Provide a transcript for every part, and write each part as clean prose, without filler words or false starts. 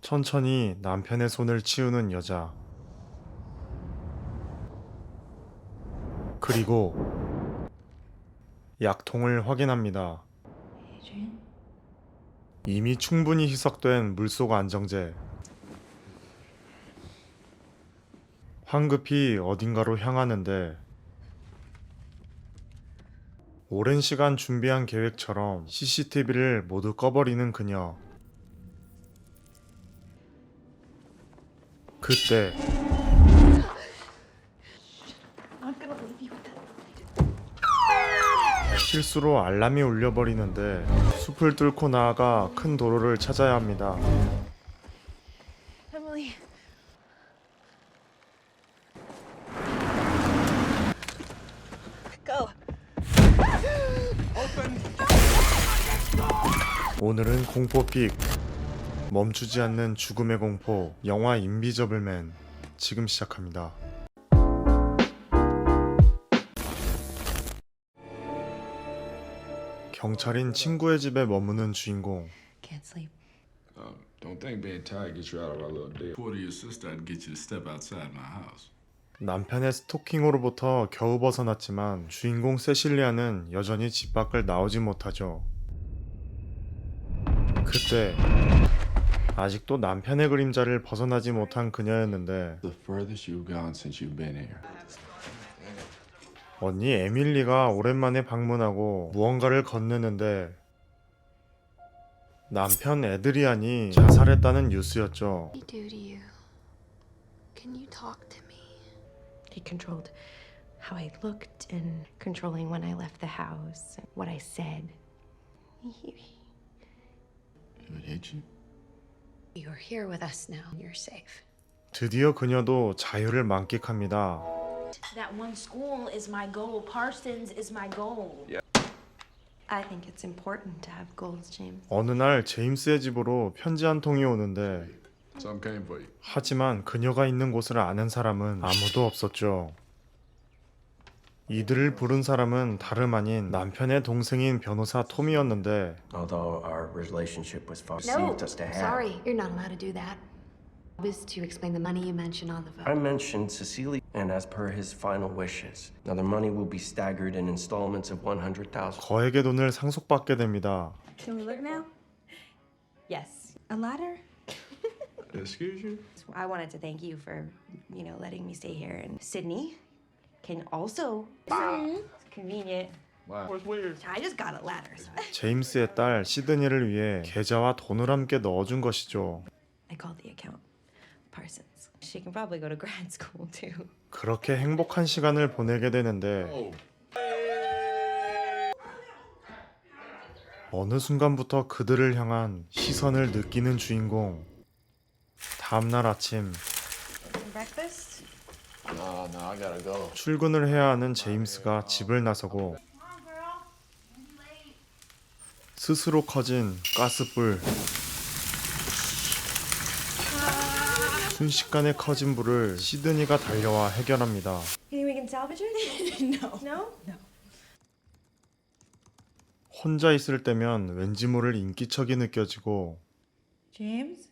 천천히 남편의 손을 치우는 여자. 그리고 약통을 확인합니다. Adrian? 이미 충분히 희석된 물속 안정제. 황급히 어딘가로 향하는데 오랜 시간 준비한 계획처럼 CCTV를 모두 꺼버리는 그녀. 그때 I'm not gonna leave you with that. 실수로 알람이 울려버리는데 숲을 뚫고 나아가 큰 도로를 찾아야 합니다. Emily. Go. 오늘은 공포픽. 멈추지 않는 죽음의 공포. 영화 인비저블맨. 지금 시작합니다. 경찰인 친구의 집에 머무는 주인공. Can't sleep. Don't think being tired gets you out of our little deal. Report to your sister, I'd get you to step outside my house. 남편의 스토킹으로부터 겨우 벗어났지만 주인공 세실리아는 여전히 집 밖을 나오지 못하죠. 그때 아직도 남편의 그림자를 벗어나지 못한 그녀였는데 The furthest you've gone since you've been here. 언니 에밀리가 오랜만에 방문하고 무언가를 건네는데 남편 에드리안이 자살했다는 뉴스였죠. What did he do to you? Can you talk to me? He controlled how I looked and controlling when I left the house, what I said. He would hit you? You're here with us now. You're safe. 드디어 그녀도 자유를 만끽합니다. That one school is my goal. Parsons is my goal. I think it's important to have goals, James. 어느 날 제임스의 집으로 편지 한 통이 오는데 Something came for you. 하지만 그녀가 있는 곳을 아는 사람은 아무도 없었죠. 이들을 부른 사람은 다름 아닌 남편의 동생인 변호사 톰이었는데 Although our relationship was No, perceived us to have. sorry. You're not allowed to do that. Was to explain the money you mentioned on the I phone. mentioned Cecilia, and as per his final wishes, now the money will be staggered in installments of 100,000. 거액의 돈을 상속받게 됩니다. Can we look now? Yes. A ladder? Excuse you? I wanted to thank you for, letting me stay here. And Sydney can also. It's convenient. Wow. What's weird? I just got a ladder. So 제임스의 딸 시드니를 위해 계좌와 돈을 함께 넣어준 것이죠. I called the account Parsons. She can probably go to grad school too. 그렇게 행복한 시간을 보내게 되는데 Oh, 어느 순간부터 그들을 향한 시선을 느끼는 주인공. 다음날 아침 Breakfast? No, I gotta go. 출근을 해야 하는 제임스가 집을 나서고 스스로 커진 가스불. 순식간에 커진 불을 시드니가 달려와 해결합니다. You think we can salvage it? No. No? No. 혼자 있을 때면 왠지 모를 인기척이 느껴지고 James?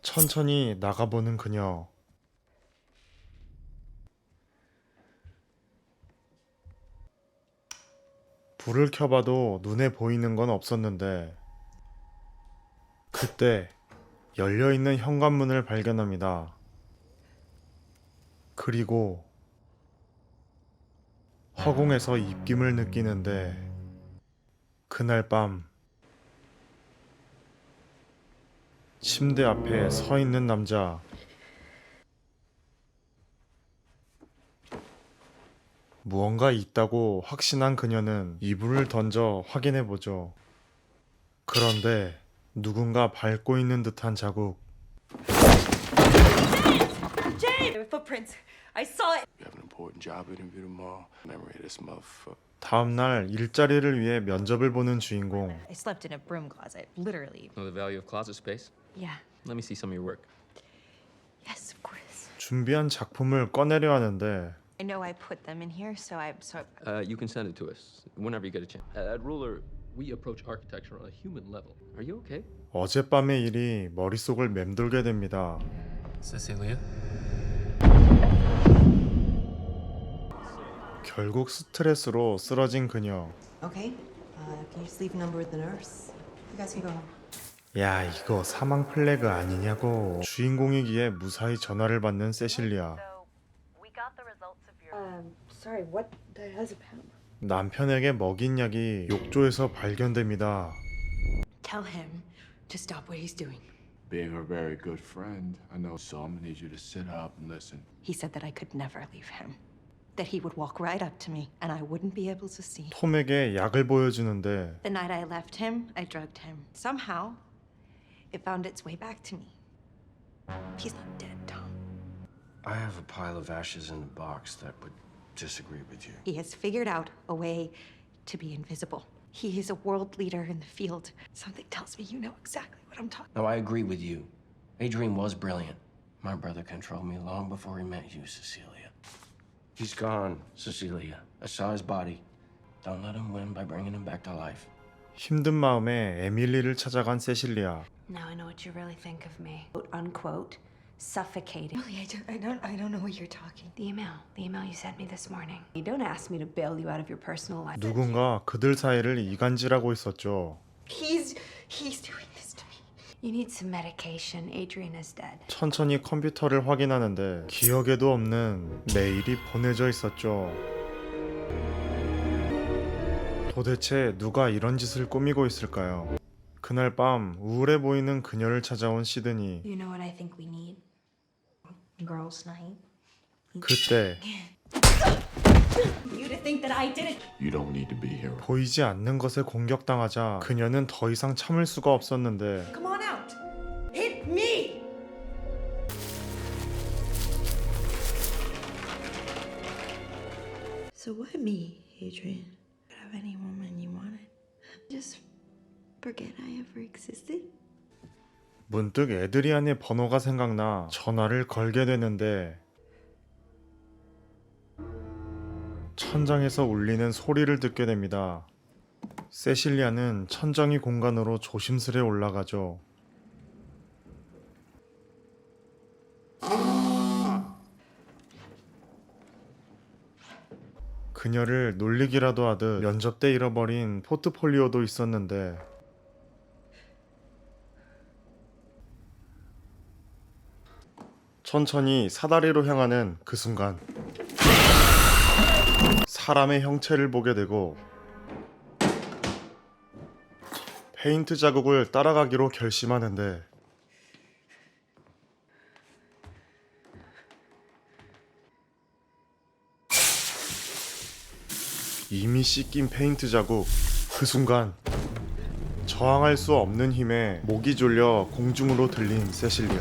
천천히 나가보는 그녀. 불을 켜봐도 눈에 보이는 건 없었는데 그때 열려있는 현관문을 발견합니다. 그리고 허공에서 입김을 느끼는데 그날 밤 침대 앞에 서 있는 남자. 무언가 있다고 확신한 그녀는 이불을 던져 확인해보죠. 그런데 누군가 밟고 있는 듯한 자국. James! There were footprints. I saw it. You have an important job interview tomorrow. Memory of this motherfucker. 다음날 일자리를 위해 면접을 보는 주인공. I slept in a broom closet, literally. Know the value of closet space? Yeah. Let me see some of your work. Yes, of course. 준비한 작품을 꺼내려 하는데 I know I put them in here, so You can send it to us whenever you get a chance. That ruler We approach architecture on a human level. Are you okay? 어젯밤의 일이 머릿속을 맴돌게 됩니다. Cecilia? 결국 스트레스로 쓰러진 그녀. Okay. Can you just leave a number with the nurse? You guys can go home. 야, 이거 사망 플래그 아니냐고. 주인공이기에 무사히 전화를 받는 세실리아. Sorry, what the hell's about? 남편에게 먹인 약이 욕조에서 발견됩니다. Tell him to stop what he's doing. Being her very good friend, I know some need you to sit up and listen. He said that I could never leave him. That he would walk right up to me and I wouldn't be able to see. 톰에게 약을 보여주는데 The night I left him, I drugged him. Somehow, it found its way back to me. He's not dead, Tom. I have a pile of ashes in the box that would disagree with you. He has figured out a way to be invisible. He is a world leader in the field. Something tells me you know exactly what I'm talking No, I agree with you. Adrian was brilliant. My brother controlled me long before he met you, Cecilia. He's gone, Cecilia. I saw his body. Don't let him win by bringing him back to life. 힘든 마음에 에밀리를 찾아간 세실리아. Now I know what you really think of me. quote unquote suffocating. Really, I don't know what you're talking. The email you sent me this morning. You don't ask me to bail you out of your personal life. 누군가 그들 사이를 이간질하고 있었죠. He's doing this to me. You need some medication. Adrian is dead. 천천히 컴퓨터를 확인하는데 기억에도 없는 메일이 보내져 있었죠. 도대체 누가 이런 짓을 꾸미고 있을까요? 그날 밤 우울해 보이는 그녀를 찾아온 시드니. You know what I think we need? Girls' night. 그때 You to think that I did it. You don't need to be here. 보이지 않는 것에 공격당하자 그녀는 더 이상 참을 수가 없었는데 Come on out. Hit me. So what me, Adrian? Have any woman you wanted? Just forget I ever existed? 문득 에드리안의 번호가 생각나 전화를 걸게 되는데 천장에서 울리는 소리를 듣게 됩니다. 세실리아는 천정이 공간으로 조심스레 올라가죠. 그녀를 놀리기라도 하듯 면접 때 잃어버린 포트폴리오도 있었는데 천천히 사다리로 향하는 그 순간 사람의 형체를 보게 되고 페인트 자국을 따라가기로 결심하는데 이미 씻긴 페인트 자국. 그 순간 저항할 수 없는 힘에 목이 졸려 공중으로 들린 세실리아.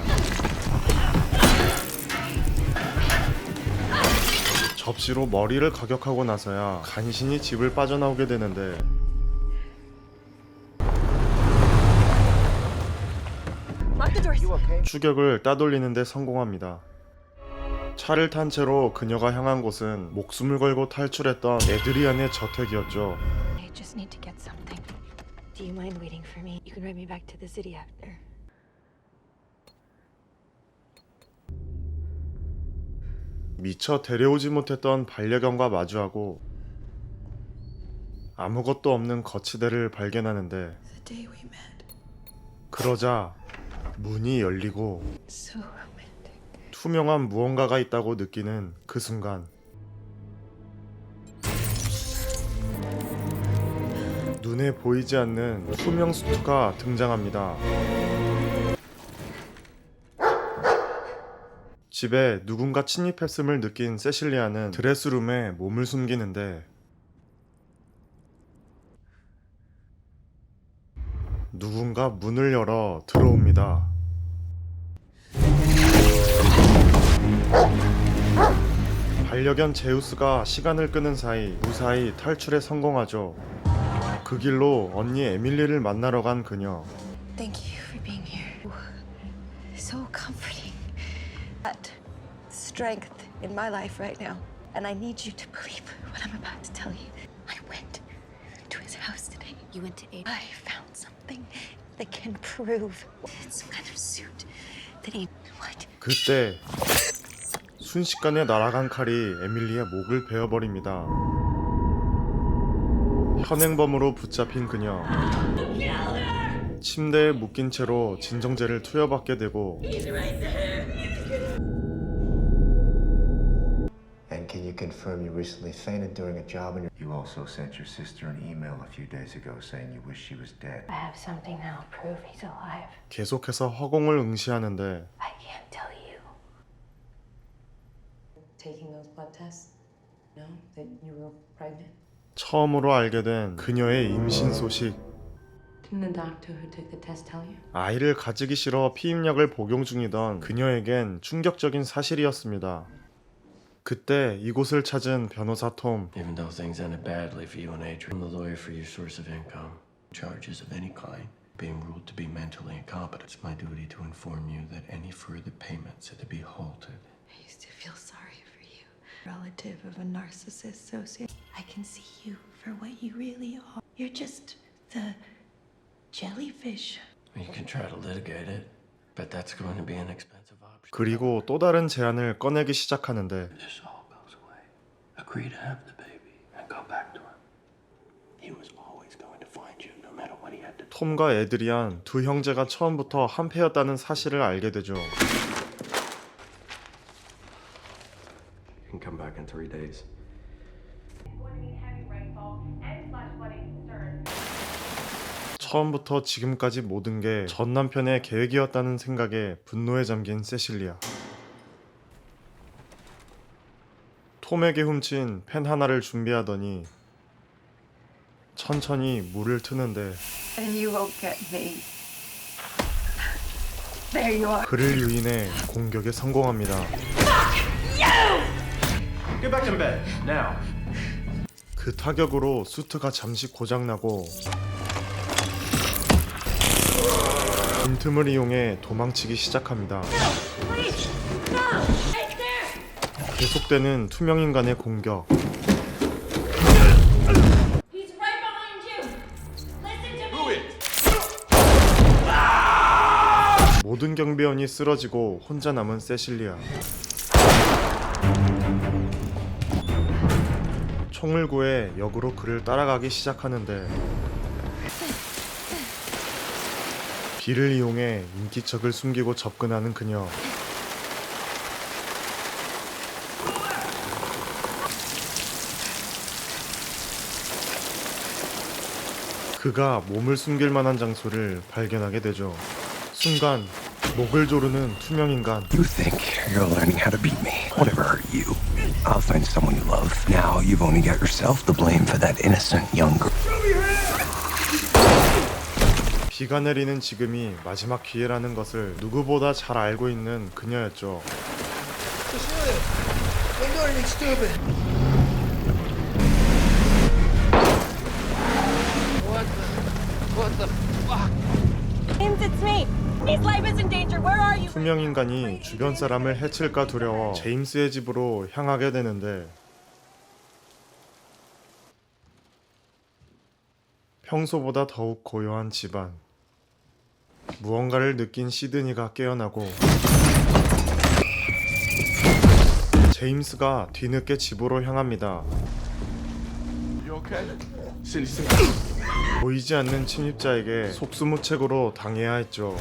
접시로 머리를 가격하고 나서야 간신히 집을 빠져나오게 되는데 추격을 따돌리는데 성공합니다. 차를 탄 채로 그녀가 향한 곳은 목숨을 걸고 탈출했던 에드리안의 저택이었죠. I just need to get something. Do you mind waiting for me? You can ride me back to the city after. 미처 데려오지 못했던 반려견과 마주하고 아무것도 없는 거치대를 발견하는데 The day we met. 그러자 문이 열리고 So romantic. 투명한 무언가가 있다고 느끼는 그 순간 눈에 보이지 않는 투명 수트가 등장합니다. 집에 누군가 침입했음을 느낀 세실리아는 드레스룸에 몸을 숨기는데 누군가 문을 열어 들어옵니다. 반려견 제우스가 시간을 끄는 사이 무사히 탈출에 성공하죠. 그 길로 언니 에밀리를 만나러 간 그녀. Thank you for being here. So comforting. That strength in my life right now. And I need you to believe what I'm about to tell you. I went to his house today. You went to Aiden. I found something that can prove it's some kind of suit that he. What? 그때 순식간에 날아간 칼이 에밀리의 목을 베어버립니다. 현행범으로 붙잡힌 그녀. 침대에 묶인 채로 진정제를 투여받게 되고 And can you confirm you recently fainted during a job and you also sent your sister an email a few days ago saying you wish she was dead. I have something that'll prove he's alive. 계속해서 허공을 응시하는데 I can't tell you. Taking those blood tests? No? That you were pregnant? 처음으로 알게 된 그녀의 임신 소식. Didn't the doctor who took the test tell you? 아이를 가지기 싫어 피임약을 복용 중이던 그녀에겐 충격적인 사실이었습니다. 그때 이곳을 찾은 변호사 톰. Even though things ended badly for you and Adrian, the lawyer for your source of income, charges of any kind, being ruled to be mentally incompetent, it's my duty to inform you that any further payments are to be halted. I used to feel sorry for you, relative of a narcissist sociopath. I can see you for what you really are. You're just the jellyfish. You can try to litigate it, but that's going to be an expensive option. 그리고 또 다른 제안을 꺼내기 시작하는데 This all goes away. Agree to have the baby and go back to him. He was always going to find you, no matter what he had to do. 톰과 에드리안 두 형제가 처음부터 한패였다는 사실을 알게 되죠. You can come back in 3 days. 처음부터 지금까지 모든 게 전 남편의 계획이었다는 생각에 분노에 잠긴 세실리아. 톰에게 훔친 펜 하나를 준비하더니 천천히 물을 트는데 And you won't get me. There you are. 그를 유인해 공격에 성공합니다. Get back in bed, now. 그 타격으로 수트가 잠시 고장나고 빈틈을 이용해 도망치기 시작합니다. 계속되는 투명인간의 공격. He's right behind you. Listen to me. 모든 경비원이 쓰러지고 혼자 남은 세실리아. 총을 구해 역으로 그를 따라가기 시작하는데 비를 이용해 인기척을 숨기고 접근하는 그녀. 그가 몸을 숨길 만한 장소를 발견하게 되죠. 순간 목을 조르는 투명인간. You think you're learning how to beat me. Whatever hurt you. I'll find someone you love. Now you've only got yourself to blame for that innocent young girl. 비가 내리는 지금이 마지막 기회라는 것을 누구보다 잘 알고 있는 그녀였죠. James, it's me. His life is in danger. Where are you? 투명인간이 주변 사람을 해칠까 두려워 제임스의 집으로 향하게 되는데 평소보다 더욱 고요한 집안. 무언가를 느낀 시드니가 깨어나고 제임스가 뒤늦게 집으로 향합니다. You okay? Cindy, 보이지 않는 침입자에게 속수무책으로 당해야 했죠.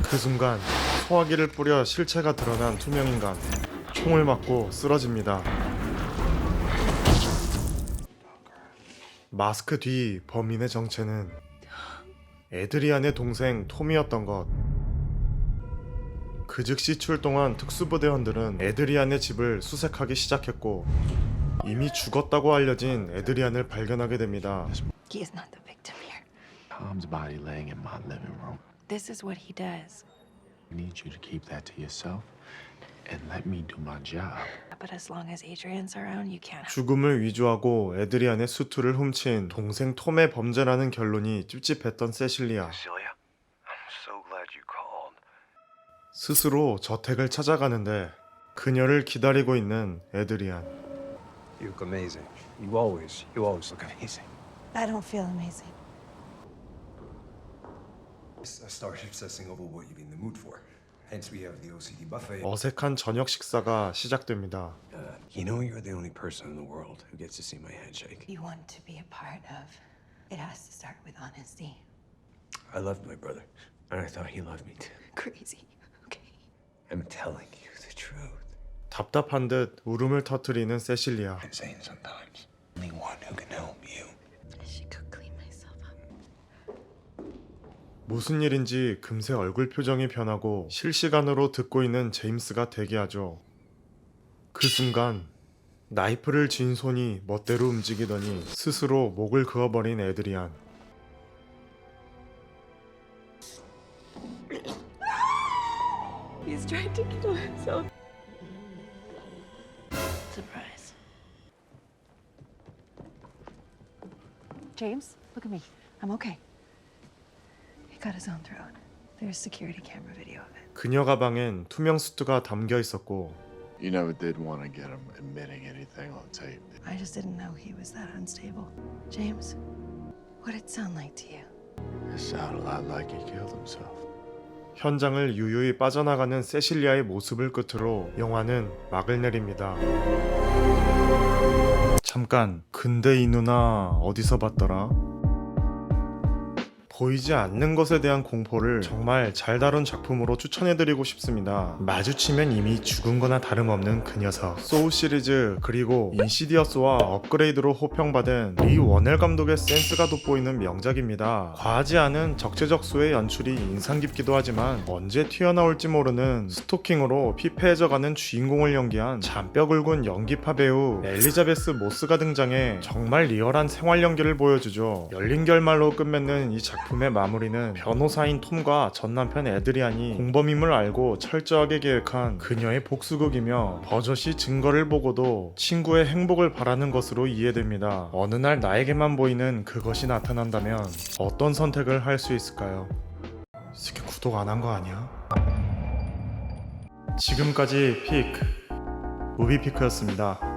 그 순간 소화기를 뿌려 실체가 드러난 투명인간. 총을 맞고 쓰러집니다. 마스크 뒤 범인의 정체는 에드리안의 동생 톰이었던 것. 그 즉시 출동한 특수부대원들은 에드리안의 집을 수색하기 시작했고 이미 죽었다고 알려진 에드리안을 발견하게 됩니다. He is not the victim here. Tom's body laying in my living room. This is what he does. I need you to keep that to yourself and let me do my job. But as long as Adrian's around, you can't. 죽음을 위조하고 에드리안의 수트를 훔친 동생 톰의 범죄라는 결론이 찝찝했던 세실리아. Celia, I'm so glad you called. 스스로 저택을 찾아가는데 그녀를 기다리고 있는 에드리안. You look amazing. You always look amazing. I don't feel amazing. I started obsessing over what you'd be in the mood for. Hence we have the OCD buffet. 어색한 저녁 식사가 시작됩니다. You know you're the only person in the world who gets to see my handshake. You want to be a part of. It has to start with honesty. I loved my brother, and I thought he loved me too. Crazy. Okay. I'm telling you the truth. 답답한 듯 울음을 터뜨리는 세실리아. I'm saying sometimes only one who can help you. I should go clean myself up. 무슨 일인지 금세 얼굴 표정이 변하고 실시간으로 듣고 있는 제임스가 대기하죠. 그 순간 나이프를 쥔 손이 멋대로 움직이더니 스스로 목을 그어버린 에드리안. He's trying to kill himself. Surprise. James, look at me. I'm okay. He cut his own throat. There's security camera video of it. 그녀 가방엔 투명 수트가 담겨 있었고 You never did want to get him admitting anything on tape. I just didn't know he was that unstable. James, what'd it sound like to you? It sounded a lot like he killed himself. 현장을 유유히 빠져나가는 세실리아의 모습을 끝으로 영화는 막을 내립니다. 잠깐, 근데 이 누나 어디서 봤더라? 보이지 않는 것에 대한 공포를 정말 잘 다룬 작품으로 추천해드리고 싶습니다. 마주치면 이미 죽은 거나 다름없는 그 녀석. 소울 시리즈 그리고 인시디어스와 업그레이드로 호평받은 리 워넬 감독의 센스가 돋보이는 명작입니다. 과하지 않은 적재적소의 연출이 인상 깊기도 하지만 언제 튀어나올지 모르는 스토킹으로 피폐해져가는 주인공을 연기한 잔뼈 굵은 연기파 배우 엘리자베스 모스가 등장해 정말 리얼한 생활 연기를 보여주죠. 열린 결말로 끝맺는 이 작품의 마무리는 변호사인 톰과 전남편 에드리안이 공범임을 알고 철저하게 계획한 그녀의 복수극이며 버젓이 증거를 보고도 친구의 행복을 바라는 것으로 이해됩니다. 어느 날 나에게만 보이는 그것이 나타난다면 어떤 선택을 할 수 있을까요? 이 새끼 구독 안 한 거 아니야? 지금까지 피크 무비피크였습니다.